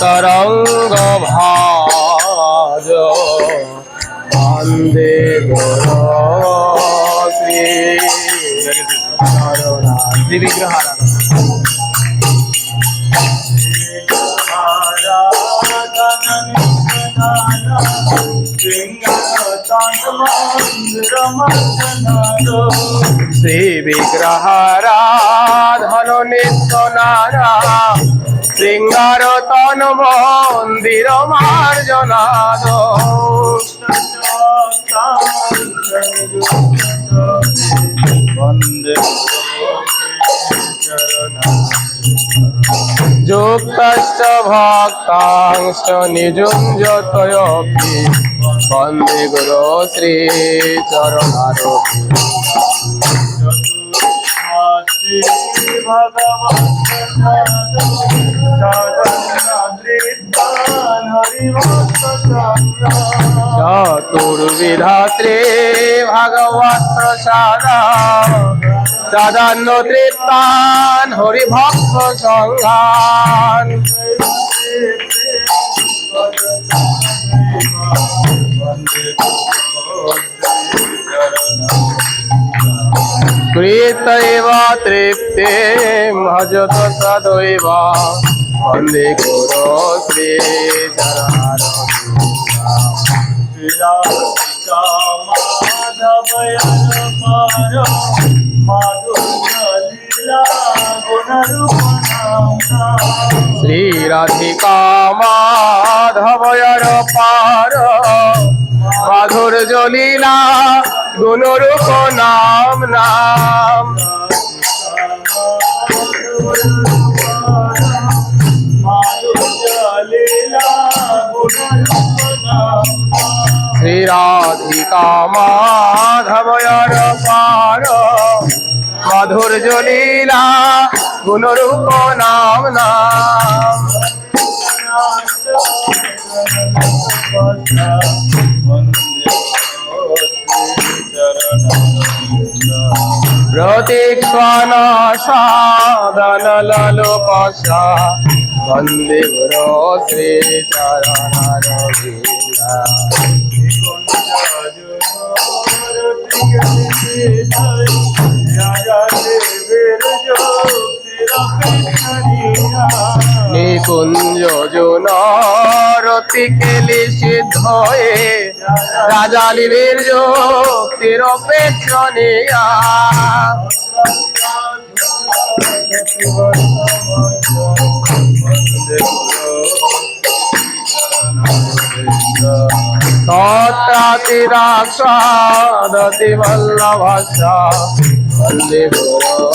तरंग भाज वंदे गुरु श्री विग्रहारा श्री विग्रहाराधन नित्य नारा श्रृंगार तन मंदिर मार्जनाद युक्तश्च भक्तांश्च निजुञ्जतयोऽपि वन्दे गुरो श्री चरणारविन्दम् चतुर्विधा श्री भगवत् प्रसादा तदन्नो तृप्तान् हरिभक्त संघान् कृत एव तृप्ते भजत सदैव वन्दे गुरो श्री श्री राधिका माधवयर पार माधुर्य लीला गुणरूप नाम नाम श्री राधिका माधवयर पार माधुर्य लीला गुणरूप नाम नाम प्रतीक्षण साधन ललोकसा वन्दे गुरो श्री निकुंज जुनरति केली सिद्ध हये राजा लिबीर जोक्तिर पेक्षणीया तत्रातिराक्षादति वल्लभस्य वन्दे गुरो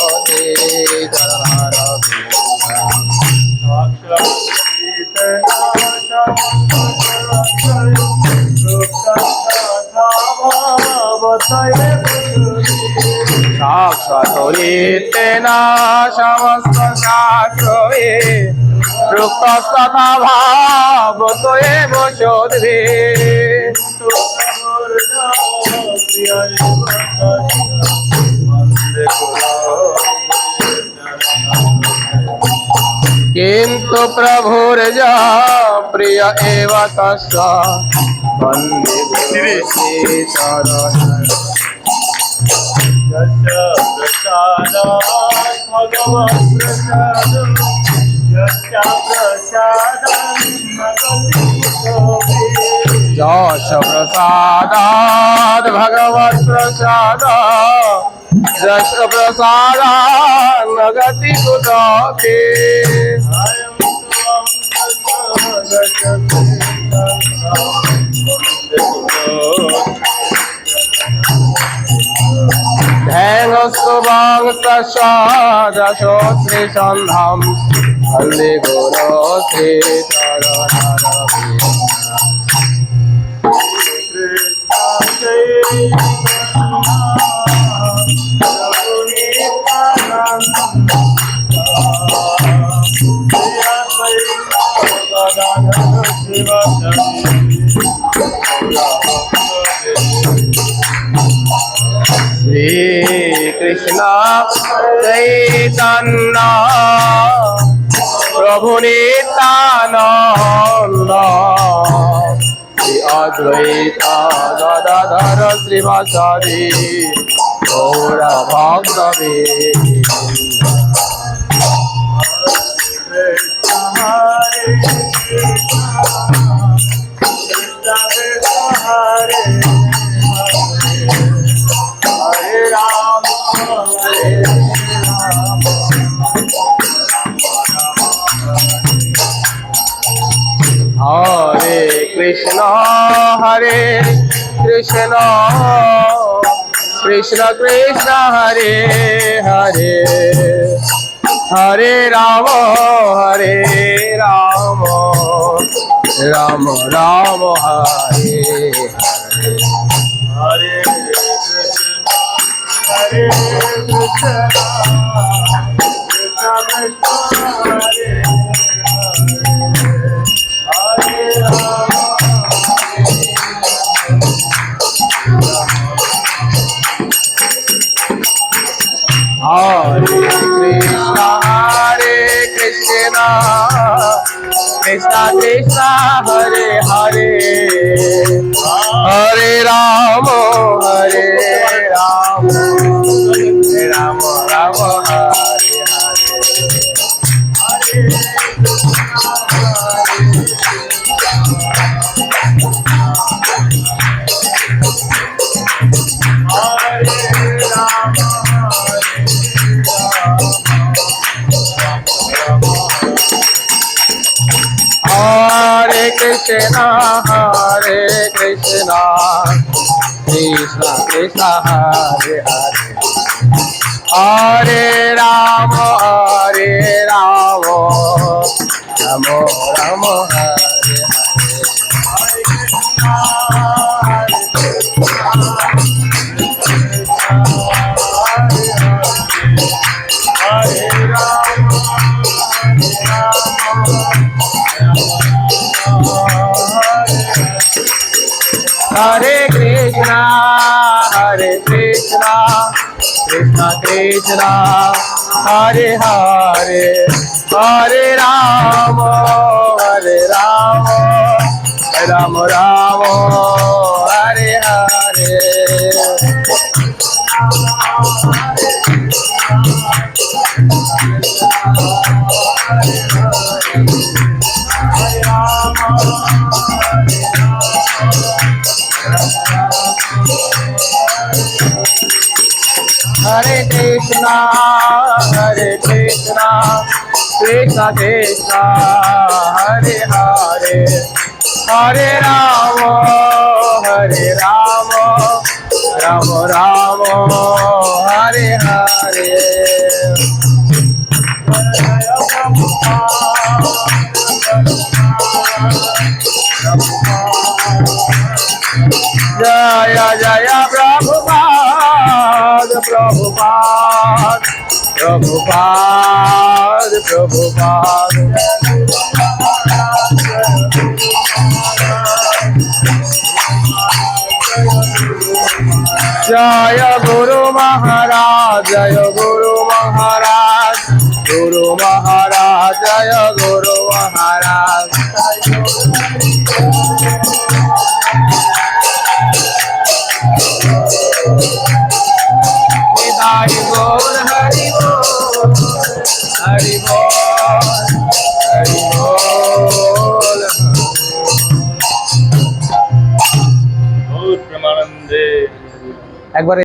साक्षात्तेना समस्त शास्त्रे प्रोक्तस्तथा भागवतो एव शोधे किन्तु प्रभुर्जा प्रिय एव तस्य वन्दे गुरुश्रीचरणम् यस्य प्रसादात् भगवत्प्रसादं यस्य प्रसादात् यस्य प्रसादात् भगवत्प्रसादात् यस्य प्रसादात् न गति कुतोऽपि ध्यानस्तु वाङ्सश्चादशोत्रिसन्धां वन्दे गुरो श्री कृष्ण चैतन्य प्रभु नित्यानंद श्री अद्वैत गदाधर श्रीवासादि गौर भक्तवृंद हरे कृष्ण कृष्ण कृष्ण हरे हरे हरे राम राम राम हरे हरे हरे कृष्ण कृष्ण हरे हरे राम हरे कृष्ण कृष्ण कृष्ण हरे हरे हरे राम राम राम हरे हरे हरे कृष्ण कृष्ण कृष्ण हरे हरे हरे राम राम राम हरे हरे कृष्ण कृष्ण कृष्ण हरे हरे हरे राम राम राम हरे हरे हरे कृष्ण कृष्ण कृष्ण हरे हरे हरे राम राम राम हरे हरे जय जय प्रभुपाद प्रभुपाद प्रभुपाद प्रभुपाद जय गुरु महाराज जय गुरु महाराज गुरु महाराज जय गुरु महाराज निताई गौर हरि बोल हरि बोल हरि बोल गौर प्रेमानंदे একবারে